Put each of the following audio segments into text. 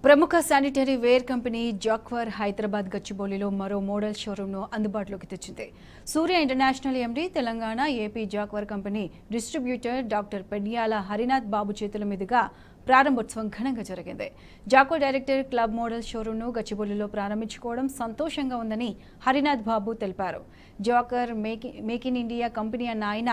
ప్రముఖ sanitary ware company Jaquar Hyderabad గచ్చిబౌలిలో మరో మోడల్ షోరూమ్ను అందుబాటులోకి తెచ్చింది. Surya international MD, Telangana AP Jaquar company distributor doctor Pedyala Harinath Babu చేతుల మీదుగా ప్రారంభోత్సవం ఘనంగా జరిగింది. జాక్వర్ డైరెక్టర్ క్లబ్ మోడల్ షోరూమ్ను గచ్చిబౌలిలో ప్రారంభించుకోవడం సంతోషంగా ఉందని హరినాథ్ బాబు తెలిపారు. Jaquar make in India company అన్న ఆయన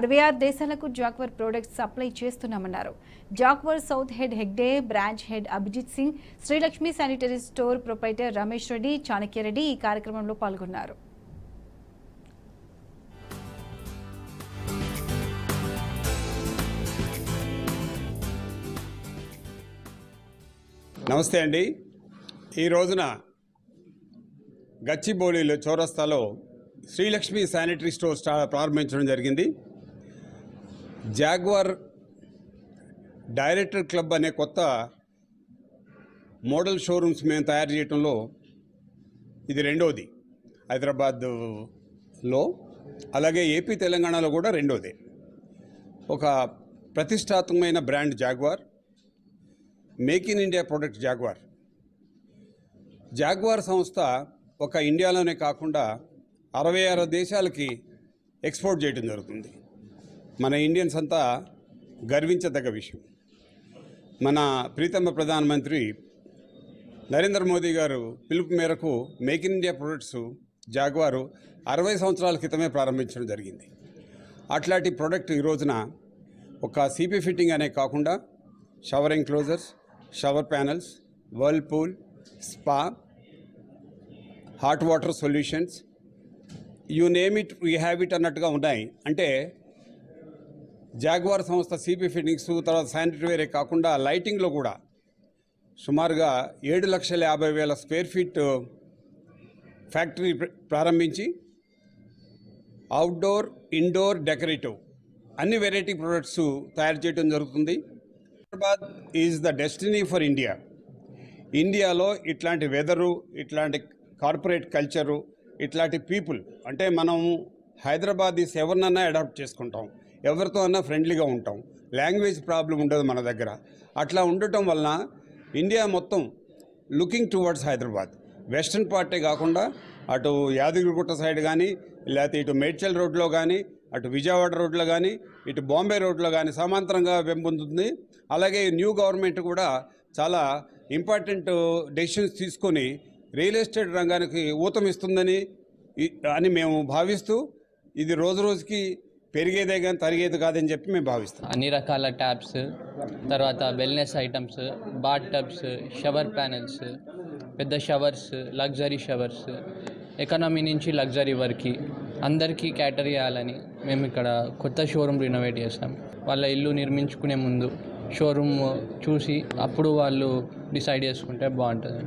66 దేశాలకు జాక్వర్ ప్రొడక్ట్స్ సప్లై చేస్తున్నామన్నారు. Jaquar south head Hegde, branch head Abhijit Singh, Srilakshmi sanitary store proprietor Ramesh Reddy, Chanakya Reddy ఈ కార్యక్రమంలో పాల్గొన్నారు. నమస్తే అండి. ఈ రోజున గచ్చిబౌలిలో చౌరస్తాలో శ్రీలక్ష్మి శానిటరీ స్టోర్ ప్రారంభించడం జరిగింది. జాగ్వార్ డైరెక్టర్ క్లబ్ అనే కొత్త మోడల్ షోరూమ్స్ మేము తయారు చేయడంలో ఇది రెండోది హైదరాబాద్లో, అలాగే ఏపీ తెలంగాణలో కూడా రెండోది. ఒక ప్రతిష్టాత్మకమైన brand jaguar, make in India product jaguar సంస్థ ఒక ఇండియాలోనే కాకుండా 66 దేశాలకి ఎక్స్పోర్ట్ చేయడం జరుగుతుంది. మన ఇండియన్స్ అంతా గర్వించదగ్గ విషయం. మన ప్రీతమ ప్రధానమంత్రి నరేంద్ర మోదీ గారు పిలుపు మేరకు మేక్ ఇన్ ఇండియా ప్రొడక్ట్స్ జాగ్వారు 60 సంవత్సరాల క్రితమే ప్రారంభించడం జరిగింది. అట్లాంటి ప్రోడక్ట్ ఈ రోజున ఒక సిపి ఫిట్టింగ్ అనే కాకుండా shower enclosures, shower panels, Whirlpool, spa, hot water solutions, you name it we have it అన్నట్టుగా ఉన్నాయి. అంటే జాగ్వార్ సంస్థ సిపి ఫిట్టింగ్స్, తర్వాత శానిటరీ వేరే కాకుండా లైటింగ్లో కూడా సుమారుగా 7,50,000 స్క్వేర్ ఫీట్ ఫ్యాక్టరీ ప్రారంభించి అవుట్డోర్, ఇండోర్, డెకరేటివ్ అన్ని వెరైటీ ప్రొడక్ట్స్ తయారు చేయడం జరుగుతుంది. Hyderabad is the destiny for India. ఇండియాలో ఇట్లాంటి వెదరు, ఇట్లాంటి కార్పొరేట్ కల్చరు, ఇట్లాంటి పీపుల్, అంటే మనం హైదరాబాద్ ఎవరినన్నా అడాప్ట్ చేసుకుంటాం, ఎవరితో అన్నా ఫ్రెండ్లీగా ఉంటాం, లాంగ్వేజ్ ప్రాబ్లం ఉండదు మన దగ్గర. అట్లా ఉండటం వలన ఇండియా మొత్తం లుకింగ్ టువర్డ్స్ హైదరాబాద్. వెస్ట్రన్ పార్టే కాకుండా అటు యాదగిరిగుట్ట సైడ్ కానీ, లేకపోతే ఇటు మేడ్చల్ రోడ్లో కానీ, అటు విజయవాడ రోడ్లో కానీ, ఇటు బాంబే రోడ్లో కానీ సమాంతరంగా పెంపొందుతుంది. అలాగే న్యూ గవర్నమెంట్ కూడా చాలా ఇంపార్టెంట్ డెసిషన్స్ తీసుకొని రియల్ ఎస్టేట్ రంగానికి ఊతమిస్తుందని మేము భావిస్తూ, ఇది రోజు రోజుకి పెరిగేదే కానీ తరిగేది కాదని చెప్పి మేము భావిస్తాం. అన్ని రకాల ట్యాప్స్, తర్వాత wellness items, bath tubs, shower panels, పెద్ద షవర్స్, లగ్జరీ షవర్స్, ఎకానమీ నుంచి లగ్జరీ వరకు అందరికీ క్యాటర్ చేయాలని మేము ఇక్కడ కొత్త షోరూమ్ రినోవేట్ చేస్తాం. వాళ్ళ ఇల్లు నిర్మించుకునే ముందు షోరూమ్ చూసి అప్పుడు వాళ్ళు డిసైడ్ చేసుకుంటే బాగుంటుంది.